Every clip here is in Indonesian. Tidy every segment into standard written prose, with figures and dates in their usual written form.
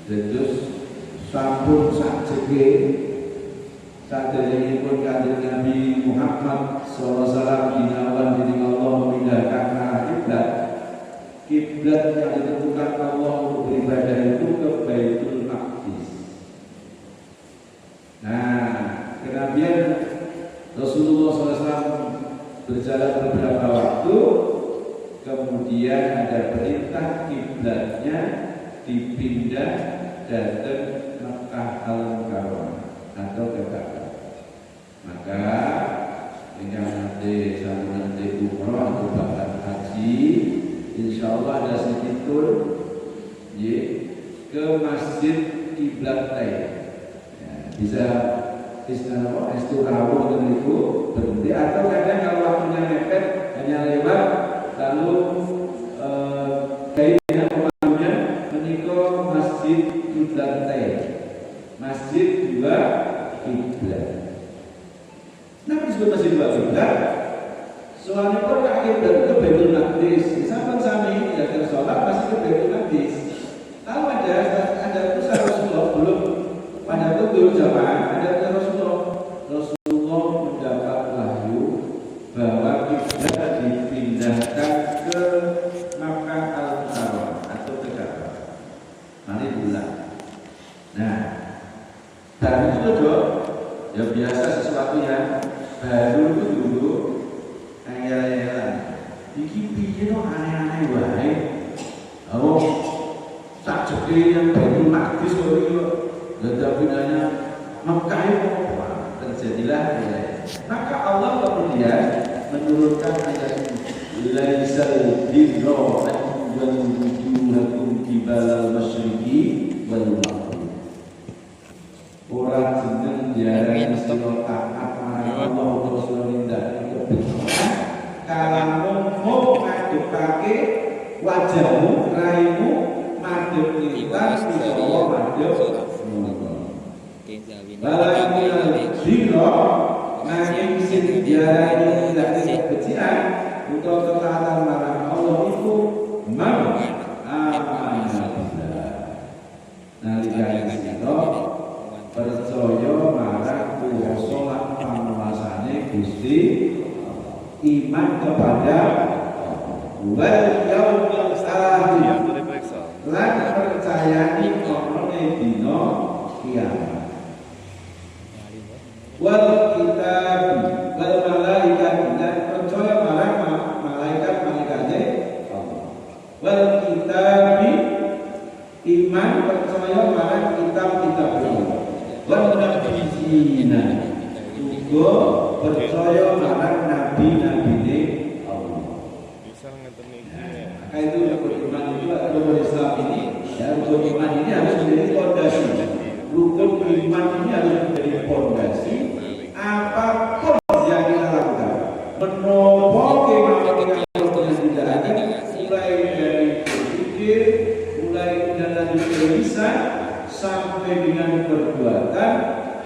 Terus sampun sakjeke saderengipun Kanjeng Nabi Muhammad sallallahu alaihi wasallam dinawan dening Allah memindahkan arah kiblat. Kiblat yang ditentukan Allah untuk beribadah itu ke Baitul Maqdis. Nah, kenabian Rasulullah SAW berjalan beberapa waktu, kemudian ada perintah kiblatnya dipindah datang Makkah Al-Mukarramah atau ke Ka'bah. Maka dengan nanti umroh atau bahkan haji, insya Allah ada sedikit ke masjid kiblat bisa istirahat dan itu berhenti, atau kadang kalau waktunya mepet hanya lewat lalu kayaknya pemahamannya menikah masjid kiblat masjid dua kiblat. Kenapa disebut masjid dua kiblat? Soalnya kalau kiblat itu Baitul Maqdis, sampai sama ini akan sholat masih ke Baitul Maqdis. Tahu ada usaha Rasulullah belum pada betul jamaah ada Rasulullah mendapat wahyu bahwa kiblat dipindahkan ke Makkah Al-Mukarramah atau ke Ka'bah. Mari bulan. Nah, dan itu dong, ya biasa sesuatu yang baru itu dulu ayat-ayat. Iki piye no aneh-aneh wae. Oh, sakjeke yang Baitul Maqdis kok iki. Tetapi hanya Mekah itu terjadilah ya. Maka Allah kemudian menurunkan ayat ini, laisal birra an wujuhakum qibalal masyriqi wal maghrib. Ora jeneng diarani sira taat marang Allah Rasul nindakake kebenaran kalamu mau ngadepake wajahmu raimu madhep kita utawa madhep Balai zino nanging sing diarani tidak kebencian untuk ketaatan marang Allah itu man amanah. Nalikane sira percaya marang kuwasa lan panguwasane Gusti, iman kepada wal yaumil akhir lan percayani ana dina kiamat. Wal kitab wal malaikat dan percaya marang malaikat-malaikatnya Allah. Wal kitab iman percaya marang kitab-kitab Allah. Wal nabiyina juga percaya marang nabi-nabine Allah. Maka itu rukun iman itu rukun Islam ini, ya rukun iman ini harus menjadi fondasi. Rukun iman ini harus menjadi fondasi. Apapun yang kita lakukan, menopo kemampuan yang tidak ada, mulai dari berpikir, mulai dari lisan sampai dengan perbuatan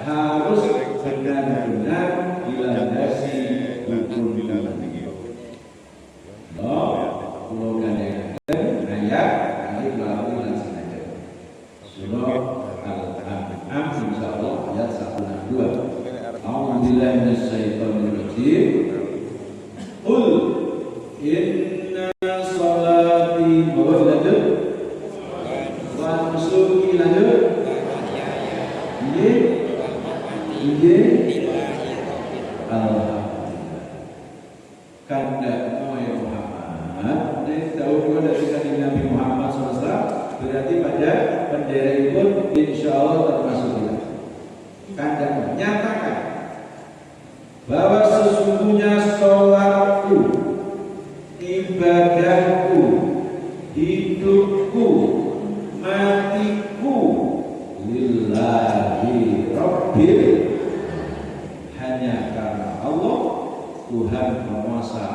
harus benar-benar dilandasi rukun iman. Ulangan ayat ini melalui langsung aja. Surah Al-An'am insyaallah ayat 162. A'udzubillahi minasyaitonir rajim. Qul inna sholati wa nusuki Nabi Muhammad SAW berarti pada bendera itu insya Allah termasuk kita. Kanda menyatakan bahwa sesungguhnya sholatku, ibadahku, hidupku, matiku lillahi rabbil, hanya karena Allah Tuhan penguasa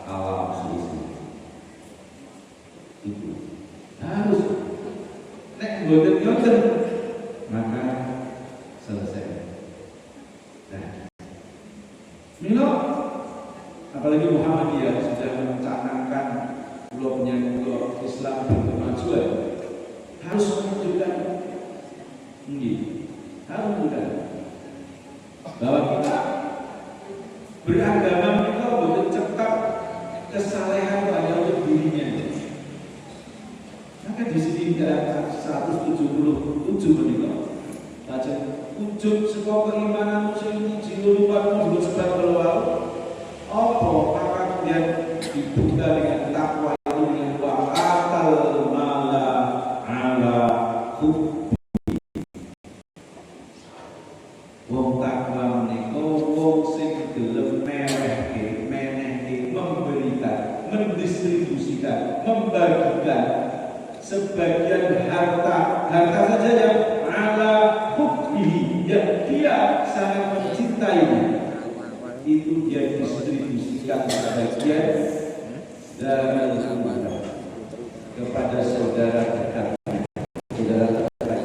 alam semesta. Itu harus nek boten maka selesai. Nah, milo apalagi Muhammadiyah sudah mencanangkan blognya Islam berkemajuan harus menunjukkan Harus bukan bahwa kita beragama kita betul cekap kesalehan hanya untuk dirinya. Maka di sini ada 177 menit. Baca ujub sebuah keimanan muslim jiwa lupa juga sebab keluar. Apa maka kemudian dibuka dengan takwa itu dengan wa'atal mala ala hubbi. Wong takwa menika wong sing gelem menehke memberikan, mendistribusikan, membagikan sebagian harta saja yang ala hubbi yang dia sangat mencintainya, itu dia distribusikan sebagian dari kepada saudara dekat, saudara terdekat,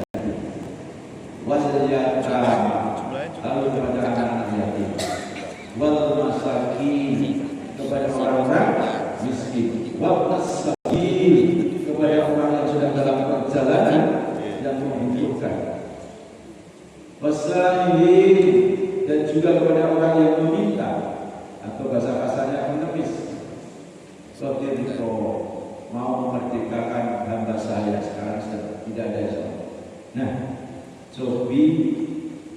wal yatama, lalu kepada anak yatim, wal masakin, kepada orang-orang miskin, wal masakin, kepada orang yang sedang dalam perjalanan yang membutuhkan, wasailin, dan juga kepada orang yang meminta atau bahasa-bahasanya menepis. Seperti itu mau memerdekakan hamba saya sekarang tidak ada Islam. Nah, cobi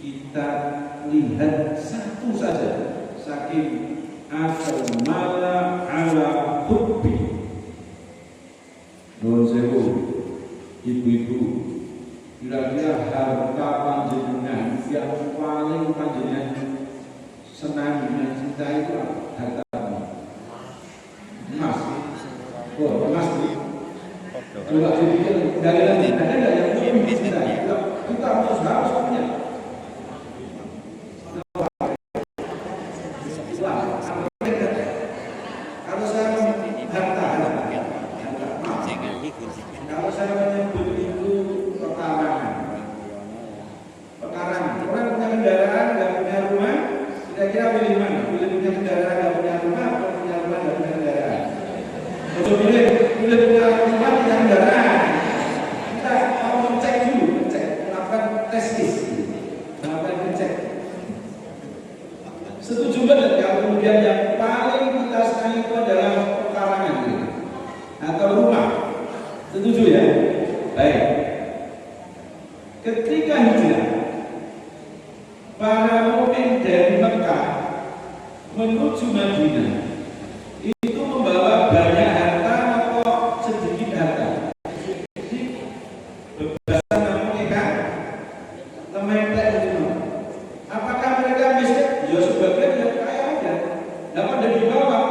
kita lihat satu saja saking asal mala ala hubbi. Nuwun sewu, ibu-ibu, kira-kira harta panjenengan yang paling panjenengan senang dengan cinta itu harta emas. Oh, emas nih. Coba dipikir dari nanti ada nggak yang lebih dicintai? Kita harus punya. Kalau saya harta, kalau saya menyebut itu pekarangan. Orang punya kendaraan, nggak punya rumah, kira-kira pilih mana? Pilih punya kendaraan, nggak punya rumah, atau punya rumah, nggak punya kendaraan? Kalau pilih punya rumah, punya kendaraan. Kita mau mengecek dulu, melakukan tes case, melakukan ngecek. Setuju banget kalau kemudian yang paling kita senang itu adalah pekarangan atau rumah? Setuju ya? Baik. Ketika hijrah, para mukmin dari Mekah menuju Madinah itu membawa banyak harta atau sedikit harta? Jadi bebasan namanya kan tementek itu. Apakah mereka miskin? Ya sebagian yang kaya aja. Dapat dari bawah.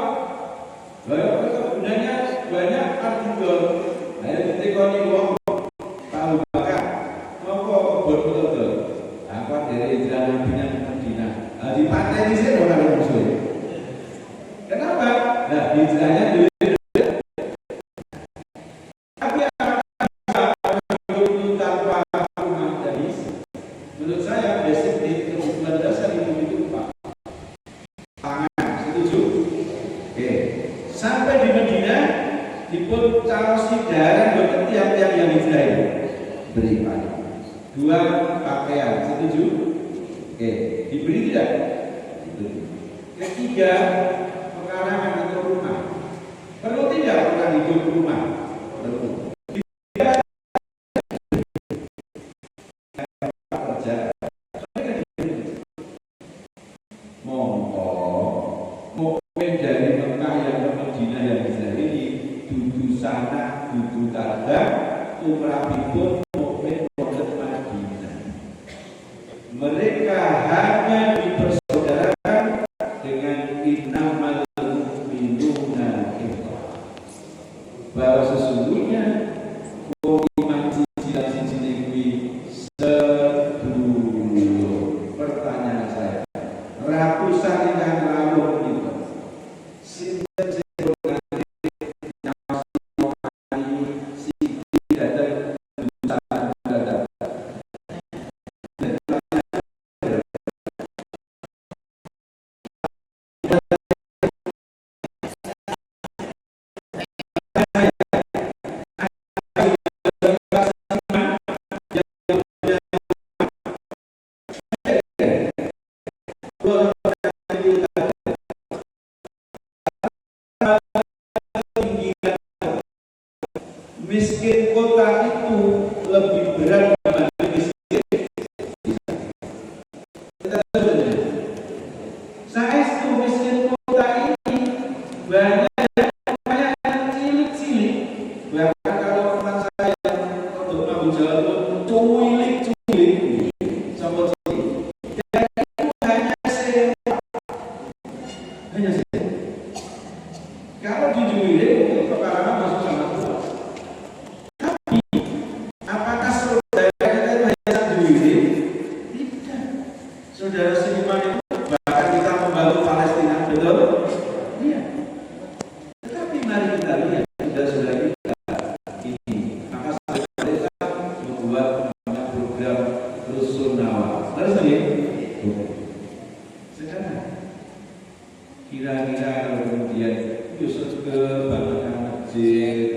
Bahwa kegunanya banyak artikel. Nah, ketika wong tahu bakar, nopo betul-betul. Apa dari jalan Madinah? Di pantai di sini orang musuh. Kenapa? Nah, hijrahnya dulu. Tapi tanpa rumah dari menurut saya basic di kebutuhan dasar itu Pak. Pangan, setuju? Oke. Sampai di Madinah dipun carosi darah buat tiap-tiap yang hijrah itu beri payah. 2 pakaian, setuju? Oke, diberi tidak? Ketiga, pekarangan atau rumah. Perlu tidak orang hidup rumah? Perlu. Kerja. Mungkin dari Mekah yang ke Madinah yang bisa ini dudu sana, dudu targa, umrahipun mukmin wonten Madinah. Mereka hanya dipersaudarakan dengan innamal mu'minuna ikhwah, bahwa sesungguhnya iman siji kuwi sedulur. Pertanyaan saya, ratusan ingkang rawuh menika sinten sing nganti nyawas sing dateng kira-kira kalau kemudian justru ke bangunan masjid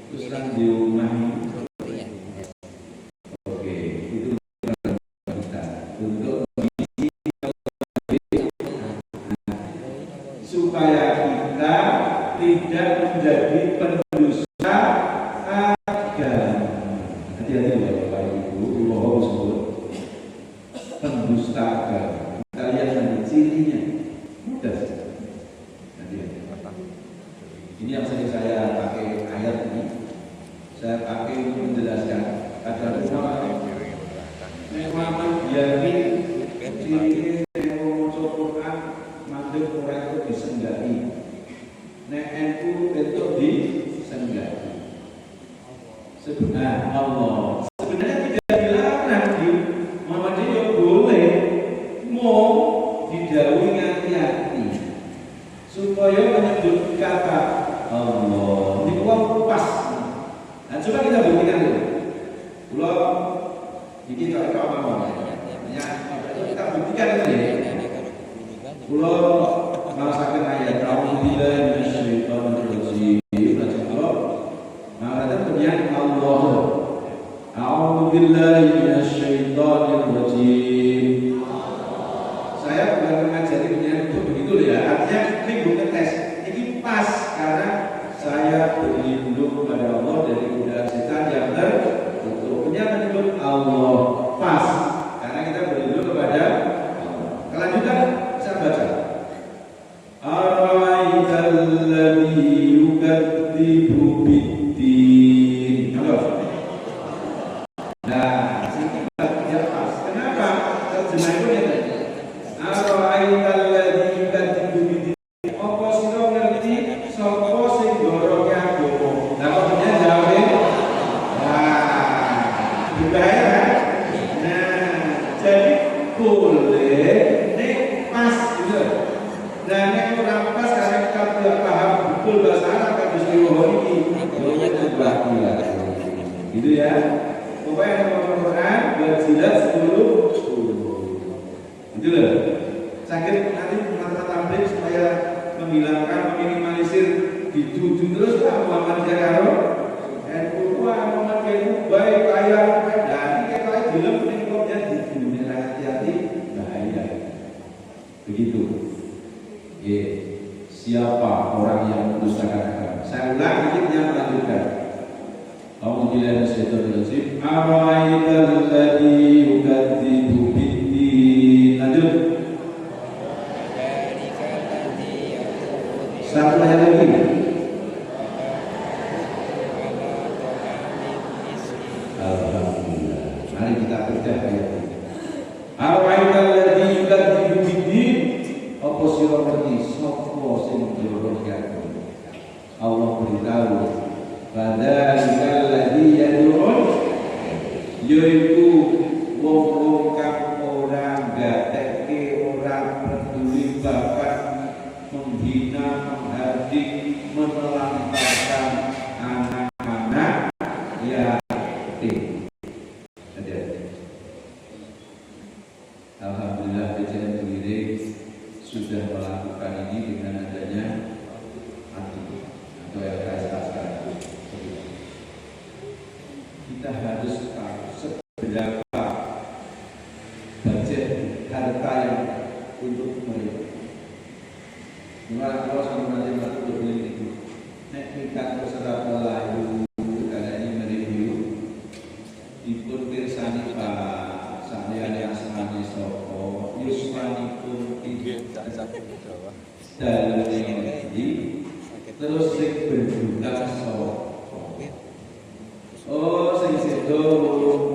terus kan di rumah oke itu kita untuk supaya kita tidak menjadi pendusta agama. Hati-hati Bapak Ibu, bohong sebut pendusta agama. Kalian nanti cirinya mudah saja. Ini yang sering saya pakai ayat ini. Saya pakai untuk menjelaskan ada Muhammad yakin ciri maca Quran mandek ora itu disenggahi. Nek NU bentuk disenggahi. Sebenarnya Allah sebenarnya tidak dilarang di Muhammadiyah boleh mau didhawuhi hati-hati supaya menyebut kata Allah ini pas. Nah coba kita buktikan dulu. Kalau ini kalau apa ya kita buktikan itu ya. Kalau merasakan ayat Alhamdulillah minasyaitonir rajim. Maka ternyata Allah A'udzubillahi minasyaitonir rajim. Saya bukan mengajari punya untuk begitu ya. Artinya ini bukan tes. Ini pas karena saya berlindung kepada Allah dari godaan setan yang tertutup. Punya menyebut Allah pas karena kita berlindung kepada Allah. Kelanjutan saya baca. Ara'aital ladzi yukadzibu bid-din. Nah, sini ya pas. Kenapa? Terjemah itu ya. Ara'aital ladzi yukadzibu bid-din. Apa sira ngerti sapa sing goroke agama? Lah kok dia jawab? Nah, bahaya kan? Nah, jadi boleh nek pas gitu. Nah, nek ora pas karena kita tidak paham betul bahasa Arab kan disuruh ini. Boleh ubah pula. Gitu ya. Pokoknya ada Al-Quran biar jelas 10. Gitu loh. Sakit nanti mata tablik supaya menghilangkan, meminimalisir dituju terus Pak Muhammad Jakaro. NU Muhammad itu baik kaya dari kayak film lingkupnya di dunia hati-hati bahaya. Begitu. Siapa orang yang mendustakan agama? Saya ulang dikit yang melanjutkan. Alhamdulillah syaitanir rajim. Ara'aital ladzi yukadzibu bid-din. Lanjut. Satu ayat lagi. Alhamdulillah. Mari kita kerja ayat ini. Ara'aital ladzi yukadzibu bid-din. Apa sira ngerti sapa sing njoroke agama? Allah beritahu, "Fadzalika alladzi yad'un" yaitu wong-wong kang ora gatekke, ora peduli bakat, menghina, menghardik, menelantarkan anak-anak yatim. Alhamdulillah PJN Kediri sudah melakukan ini dengan adanya hati atau LKS sekarang. Kita harus tahu seberapa budget harta yang untuk mereka. Mulai kalau sama nanti untuk beli itu, nek tingkat peserta pelayu karena ini mereview, ikut pirsani Pak sampeyan yang semani soko, yuswanipun dalam ini terus sing berjuta soko. Oh, sing sedo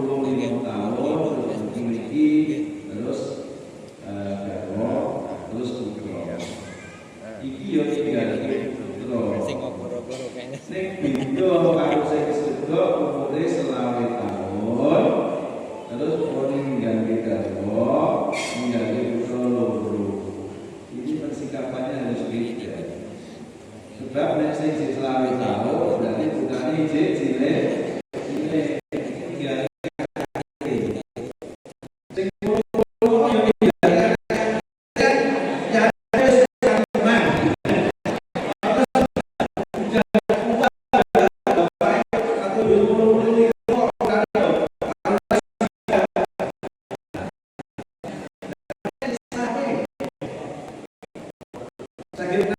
25 tahun terus memiliki terus garwa terus putra. Iki yo iki putra. Sing goro-goro kene. Nek beda karo sing sedo umure 20 tahun terus meninggal garwa menjadi putra loro. Ini persikapannya harus beda. Sebab nek sing 20 tahun berarti putrane cilik. Saya kira